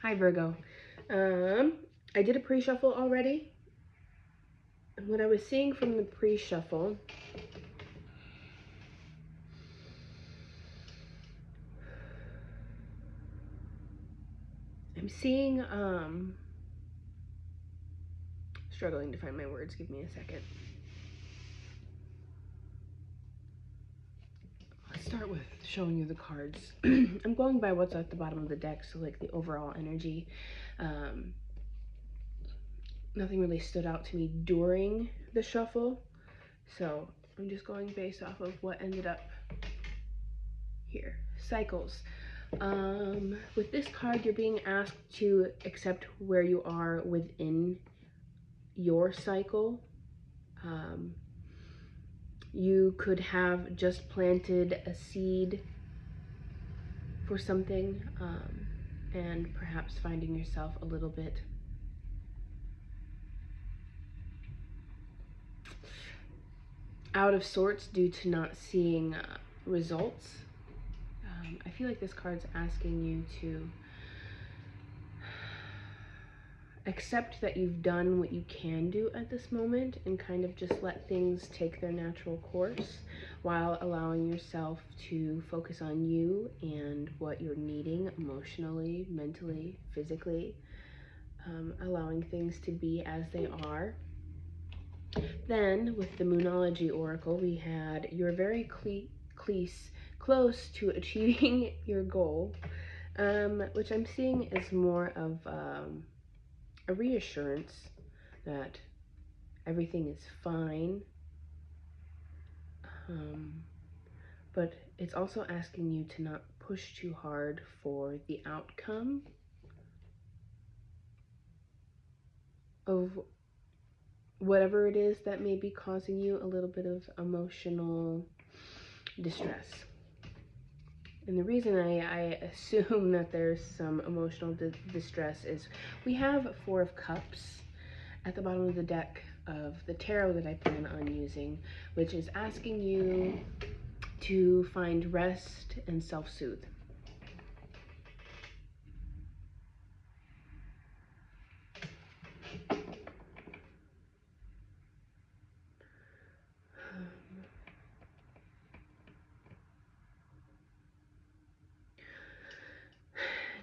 Hi Virgo. I did a pre-shuffle already. And what I was seeing from the pre-shuffle, I'm seeing, struggling to find my words, give me a second. Let's start with showing you the cards. I'm going by what's at the bottom of the deck, so like the overall energy. Nothing really stood out to me during the shuffle, so I'm just going based off of what ended up here. Cycles. With this card, you're being asked to accept where you are within your cycle. You could have just planted a seed for something, and perhaps finding yourself a little bit out of sorts due to not seeing results. I feel like this card's asking you to accept that you've done what you can do at this moment and kind of just let things take their natural course while allowing yourself to focus on you and what you're needing emotionally, mentally, physically, allowing things to be as they are. Then with the Moonology Oracle, we had you're very close to achieving your goal, which I'm seeing is more of a reassurance that everything is fine, but it's also asking you to not push too hard for the outcome of whatever it is that may be causing you a little bit of emotional distress. And the reason I assume that there's some emotional distress is we have Four of Cups at the bottom of the deck of the tarot that I plan on using, which is asking you to find rest and self-soothe.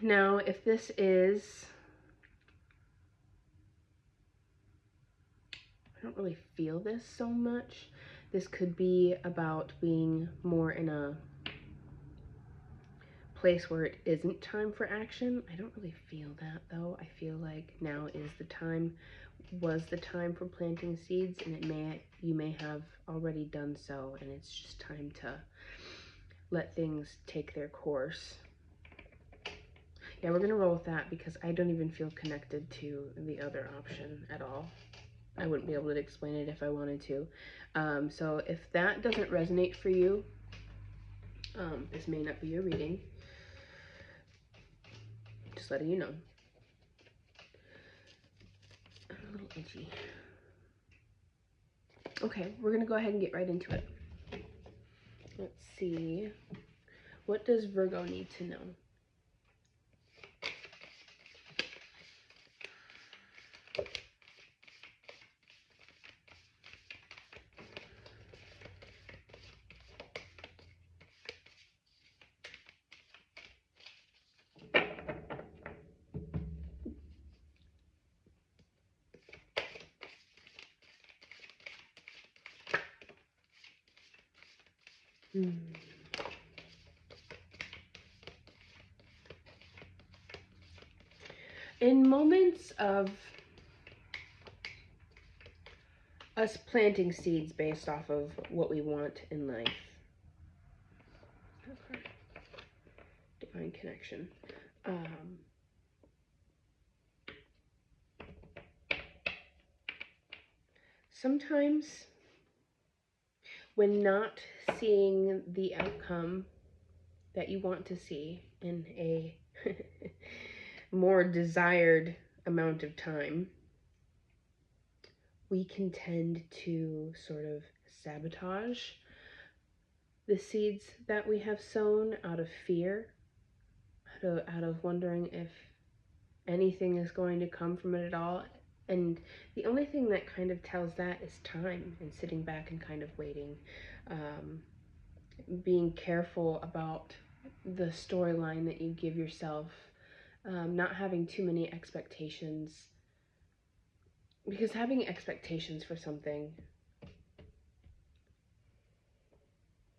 Now, if this is, I don't really feel this so much. This could be about being more in a place where it isn't time for action. I don't really feel that though. I feel like now is the time, was the time for planting seeds, and you may have already done so, and it's just time to let things take their course. Yeah, we're gonna roll with that because I don't even feel connected to the other option at all. I wouldn't be able to explain it if I wanted to. So if that doesn't resonate for you, this may not be your reading. Just letting you know. I'm a little itchy. Okay, we're gonna go ahead and get right into it. Let's see. What does Virgo need to know? In moments of us planting seeds based off of what we want in life, divine connection, sometimes when not seeing the outcome that you want to see in a more desired amount of time, we can tend to sort of sabotage the seeds that we have sown out of fear, out of wondering if anything is going to come from it at all. And the only thing that kind of tells that is time and sitting back and kind of waiting. Being careful about the storyline that you give yourself, not having too many expectations, because having expectations for something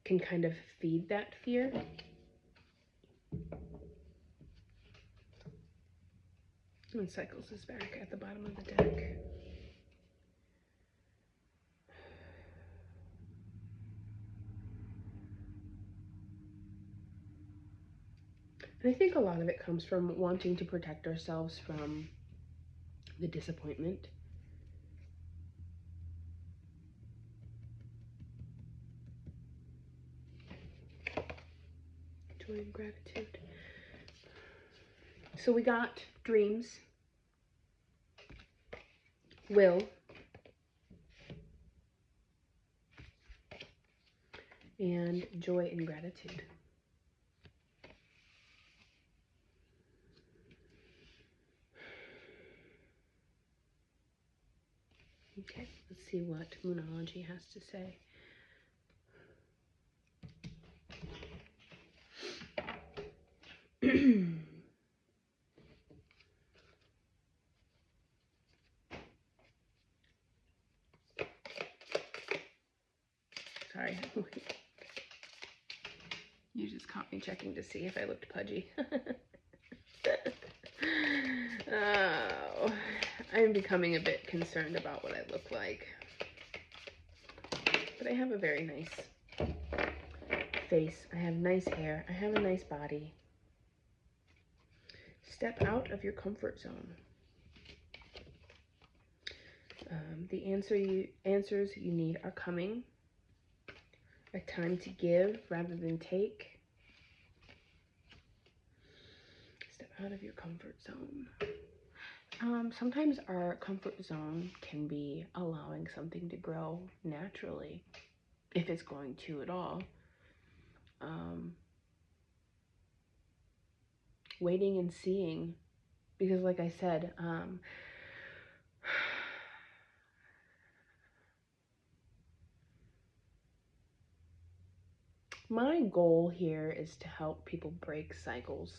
can kind of feed that fear. And Cycles is back at the bottom of the deck. And I think a lot of it comes from wanting to protect ourselves from the disappointment. Joy and gratitude. So we got dreams, will, and joy and gratitude. Okay, let's see what Moonology has to say. Sorry. You just caught me checking to see if I looked pudgy. Oh, I'm becoming a bit concerned about what I look like. But I have a very nice face. I have nice hair. I have a nice body. Step out of your comfort zone. The answers you need are coming. A time to give rather than take. Step out of your comfort zone. Sometimes our comfort zone can be allowing something to grow naturally, if it's going to at all. Waiting and seeing, because like I said, my goal here is to help people break cycles.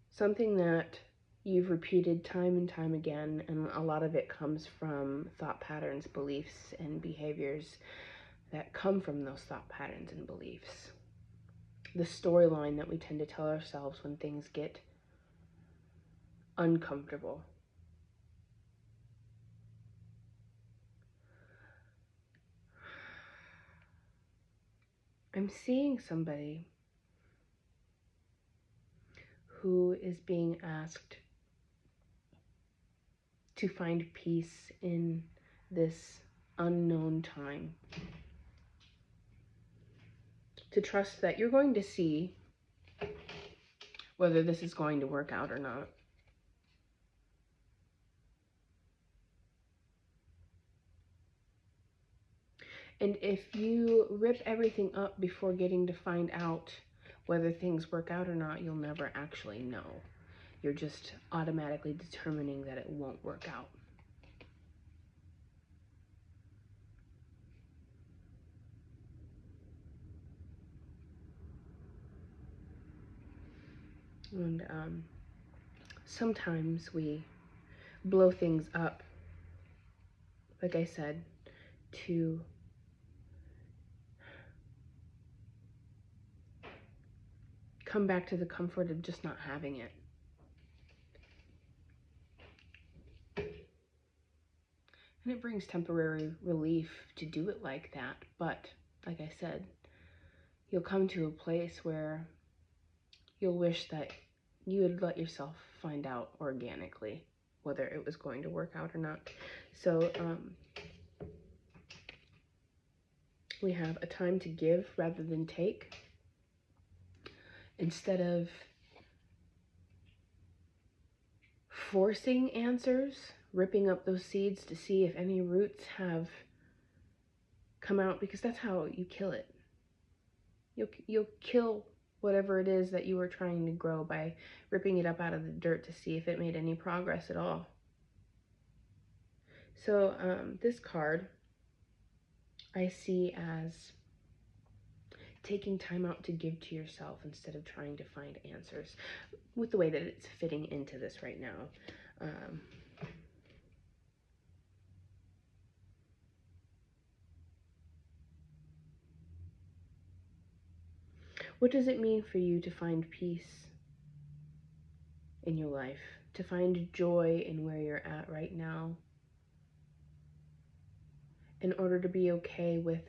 Something that you've repeated time and time again, and a lot of it comes from thought patterns, beliefs, and behaviors that come from those thought patterns and beliefs. The storyline that we tend to tell ourselves when things get uncomfortable. I'm seeing somebody who is being asked to find peace in this unknown time. To trust that you're going to see whether this is going to work out or not. And if you rip everything up before getting to find out whether things work out or not, you'll never actually know. You're just automatically determining that it won't work out. And sometimes we blow things up, like I said, to come back to the comfort of just not having it. And it brings temporary relief to do it like that. But like I said, you'll come to a place where you'll wish that you had let yourself find out organically whether it was going to work out or not. So we have a time to give rather than take. Instead of forcing answers, ripping up those seeds to see if any roots have come out, because that's how you kill it. You'll kill whatever it is that you were trying to grow by ripping it up out of the dirt to see if it made any progress at all. So this card I see as taking time out to give to yourself instead of trying to find answers, with the way that it's fitting into this right now. What does it mean for you to find peace in your life, to find joy in where you're at right now, in order to be okay with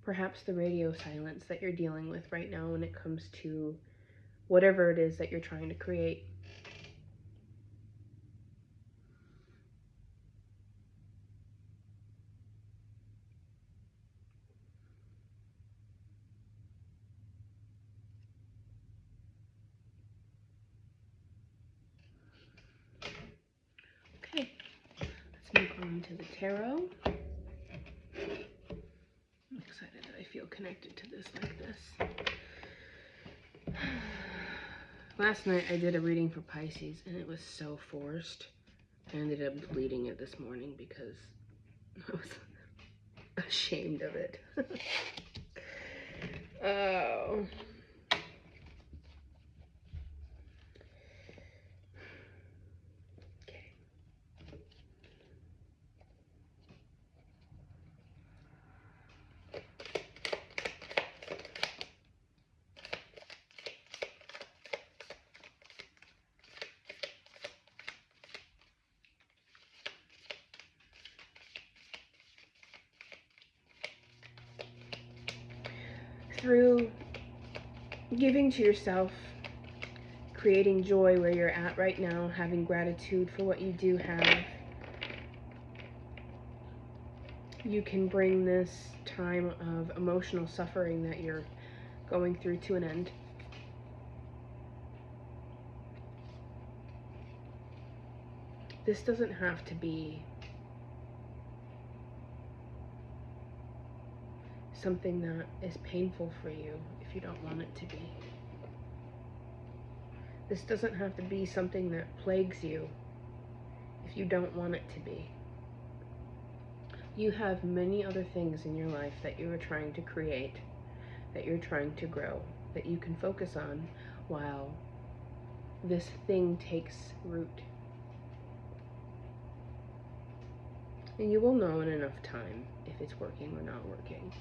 perhaps the radio silence that you're dealing with right now when it comes to whatever it is that you're trying to create? Okay, let's move on to the tarot. I'm excited that I feel connected to this like this. Last night I did a reading for Pisces and it was so forced. I ended up deleting it this morning because I was ashamed of it. Oh. Okay. Through giving to yourself, creating joy where you're at right now, having gratitude for what you do have, you can bring this time of emotional suffering that you're going through to an end. This doesn't have to be something that is painful for you if you don't want it to be. This doesn't have to be something that plagues you if you don't want it to be. You have many other things in your life that you are trying to create, that you're trying to grow, that you can focus on while this thing takes root. And you will know in enough time if it's working or not working.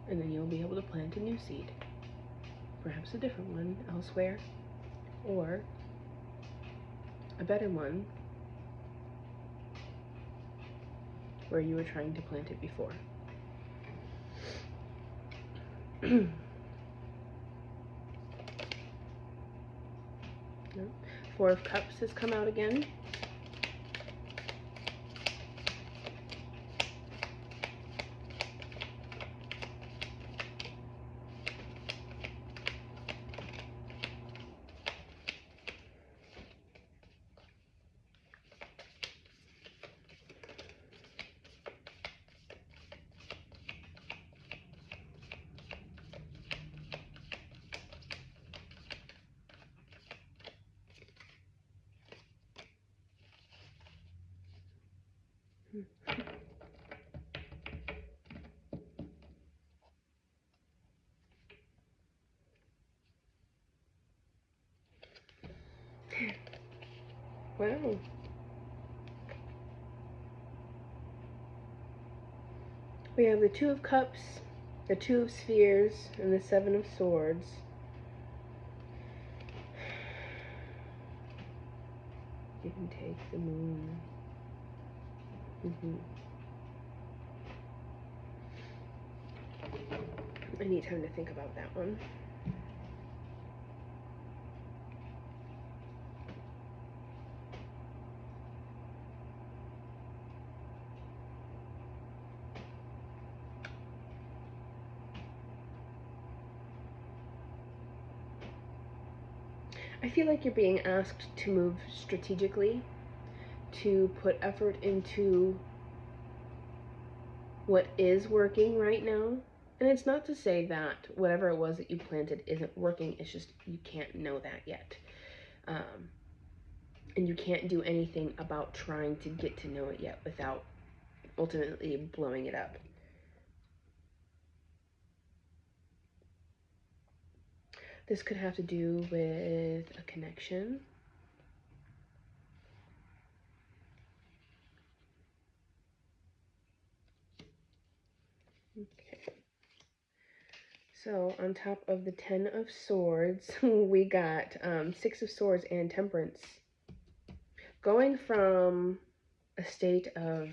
And then you'll be able to plant a new seed, perhaps a different one elsewhere, or a better one where you were trying to plant it before. Four of Cups has come out again. Wow. We have the Two of Cups, the Two of Spheres, and the Seven of Swords. You can take the Moon. I need time to think about that one. I feel like you're being asked to move strategically, to put effort into what is working right now, And it's not to say that whatever it was that you planted isn't working, it's just you can't know that yet. And you can't do anything about trying to get to know it yet without ultimately blowing it up. This could have to do with a connection. Okay. So on top of the 10 of Swords, we got 6 of Swords and Temperance. Going from a state of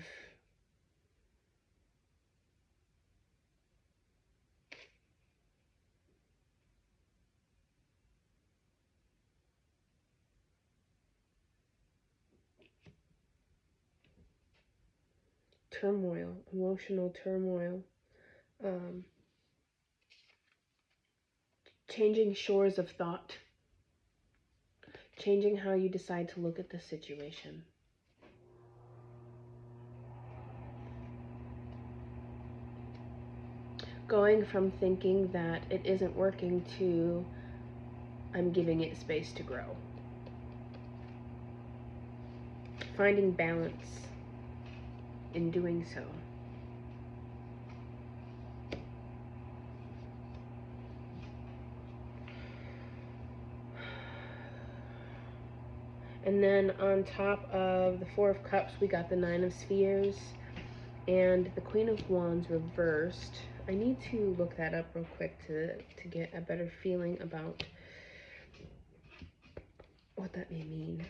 turmoil, emotional turmoil, changing shores of thought, changing how you decide to look at the situation. Going from thinking that it isn't working to I'm giving it space to grow. Finding balance in doing so. And then on top of the 4 of Cups, we got the 9 of Spheres and the Queen of Wands reversed. I need to look that up real quick to get a better feeling about what that may mean.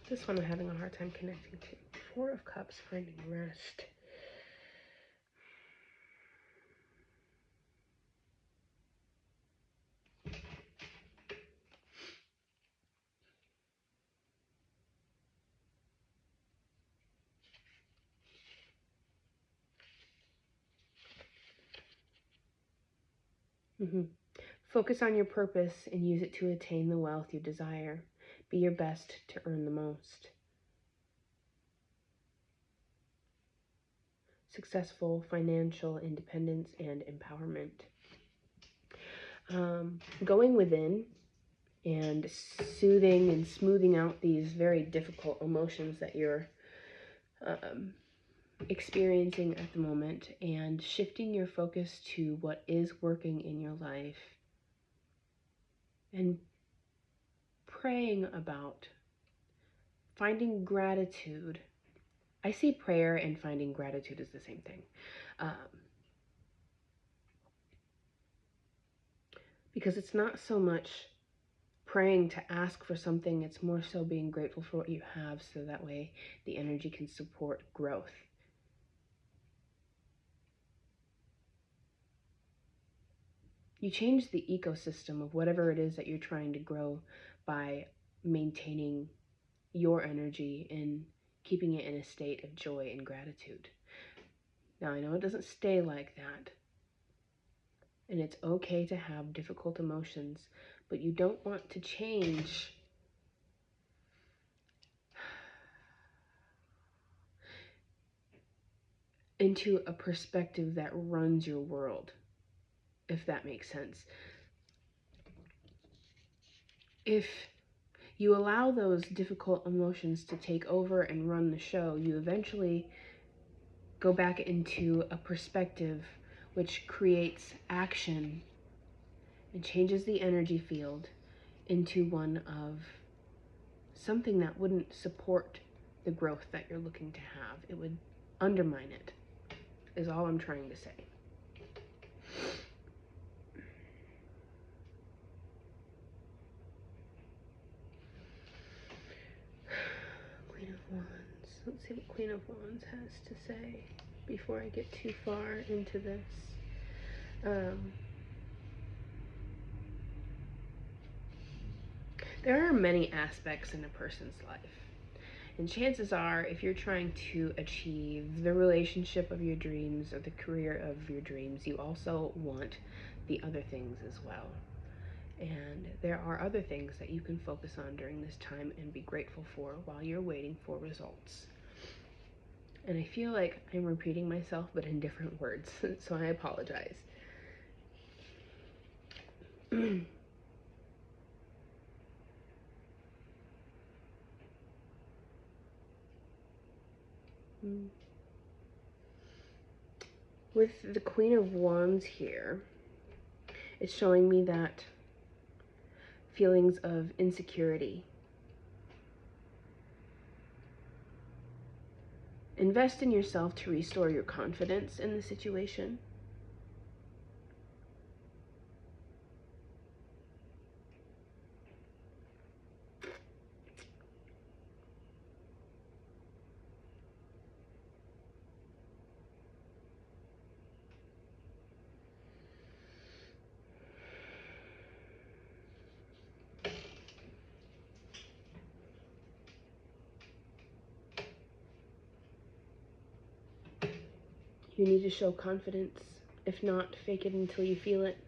This one I'm having a hard time connecting to. 4 of Cups, finding rest. Focus on your purpose and use it to attain the wealth you desire. Be your best to earn the most. Successful financial independence and empowerment. Going within and soothing and smoothing out these very difficult emotions that you're experiencing at the moment, and shifting your focus to what is working in your life, and praying about finding gratitude. I see prayer and finding gratitude as the same thing. Because it's not so much praying to ask for something, it's more so being grateful for what you have, so that way the energy can support growth. You change the ecosystem of whatever it is that you're trying to grow by maintaining your energy and keeping it in a state of joy and gratitude. Now, I know it doesn't stay like that, and it's okay to have difficult emotions, but you don't want to change into a perspective that runs your world, if that makes sense. If you allow those difficult emotions to take over and run the show, you eventually go back into a perspective which creates action and changes the energy field into one of something that wouldn't support the growth that you're looking to have. It would undermine it, is all I'm trying to say. Queen of Wands. Let's see what Queen of Wands has to say before I get too far into this. There are many aspects in a person's life. And chances are, if you're trying to achieve the relationship of your dreams or the career of your dreams, you also want the other things as well. And there are other things that you can focus on during this time and be grateful for while you're waiting for results. And I feel like I'm repeating myself, but in different words, so I apologize. With the Queen of Wands here, it's showing me that feelings of insecurity. Invest in yourself to restore your confidence in the situation. You need to show confidence. If not, fake it until you feel it.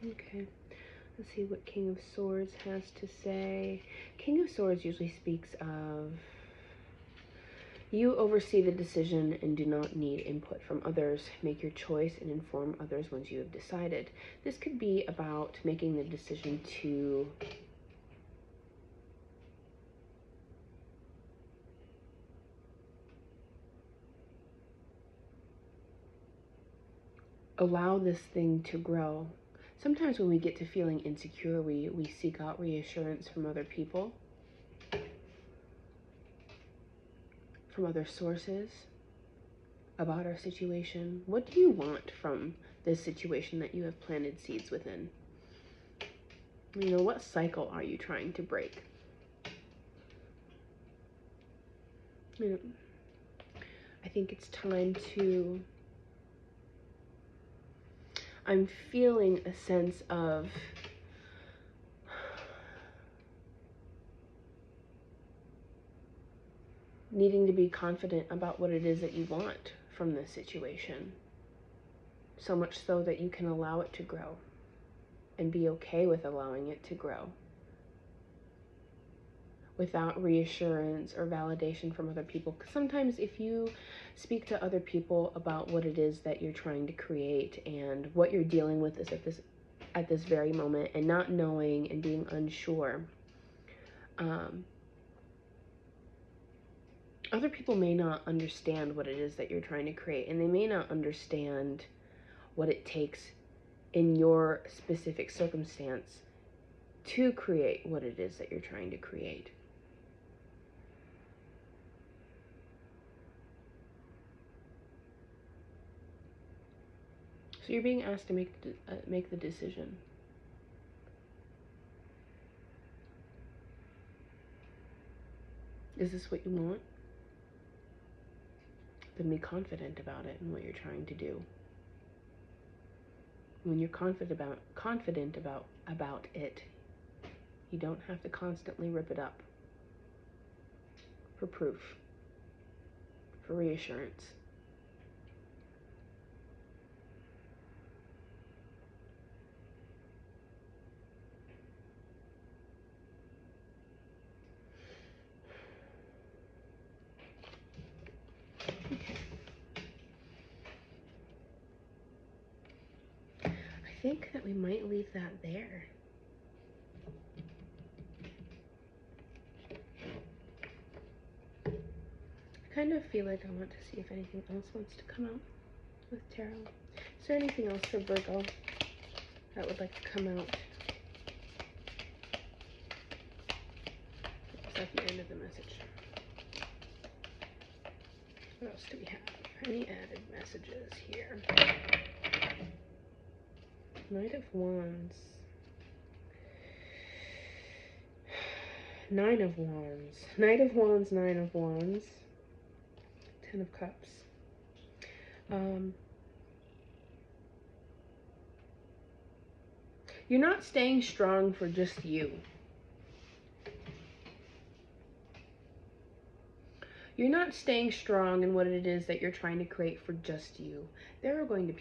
Okay, let's see what King of Swords has to say. King of Swords usually speaks of you oversee the decision and do not need input from others. Make your choice and inform others once you have decided. This could be about making the decision to allow this thing to grow. Sometimes when we get to feeling insecure, we seek out reassurance from other people, from other sources about our situation. What do you want from this situation that you have planted seeds within? You know, what cycle are you trying to break? You know, I think it's time to, I'm feeling a sense of needing to be confident about what it is that you want from this situation. So much so that you can allow it to grow and be okay with allowing it to grow without reassurance or validation from other people. Because sometimes if you speak to other people about what it is that you're trying to create and what you're dealing with is at this very moment, and not knowing and being unsure, other people may not understand what it is that you're trying to create, and they may not understand what it takes in your specific circumstance to create what it is that you're trying to create. So you're being asked to make the decision. Is this what you want? Then be confident about it and what you're trying to do. When you're confident about it, you don't have to constantly rip it up for proof, for reassurance. I think that we might leave that there. I kind of feel like I want to see if anything else wants to come out with tarot. Is there anything else for Virgo that would like to come out? It's at the end of the message. What else do we have? Any added messages here? Knight of Wands. Nine of Wands. Knight of Wands, Nine of Wands. Ten of Cups. You're not staying strong for just you. You're not staying strong in what it is that you're trying to create for just you. There are going to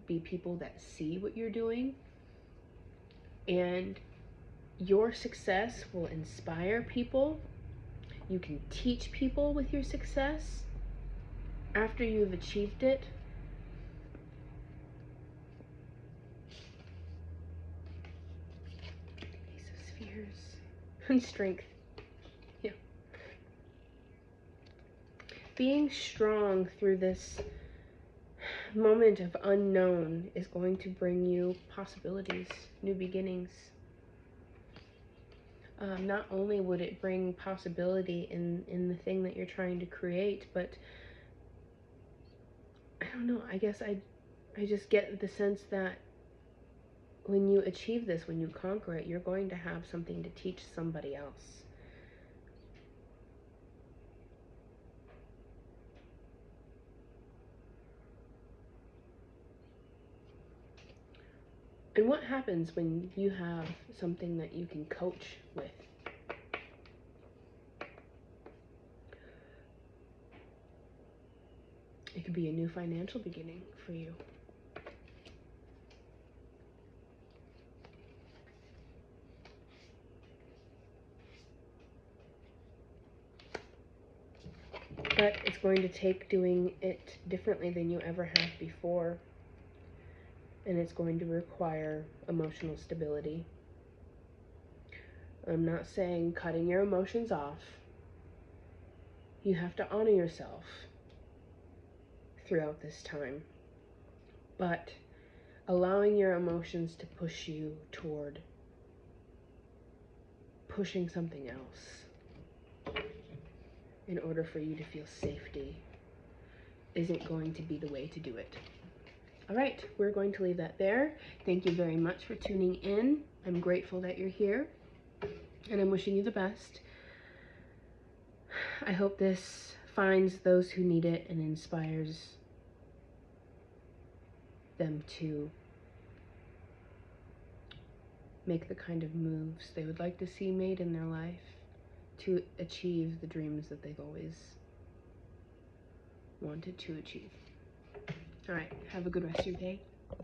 be people that see what you're doing, and your success will inspire people. You can teach people with your success after you've achieved it. Ace of Spheres and Strength. Yeah. Being strong through this moment of unknown is going to bring you possibilities, new beginnings. Not only would it bring possibility in the thing that you're trying to create, but I don't know, I guess I just get the sense that when you achieve this, when you conquer it, you're going to have something to teach somebody else. And what happens when you have something that you can coach with? It could be a new financial beginning for you. But it's going to take doing it differently than you ever have before. And it's going to require emotional stability. I'm not saying cutting your emotions off. You have to honor yourself throughout this time. But allowing your emotions to push you toward pushing something else in order for you to feel safety isn't going to be the way to do it. All right, we're going to leave that there. Thank you very much for tuning in. I'm grateful that you're here, and I'm wishing you the best. I hope this finds those who need it and inspires them to make the kind of moves they would like to see made in their life to achieve the dreams that they've always wanted to achieve. All right, have a good rest of your day.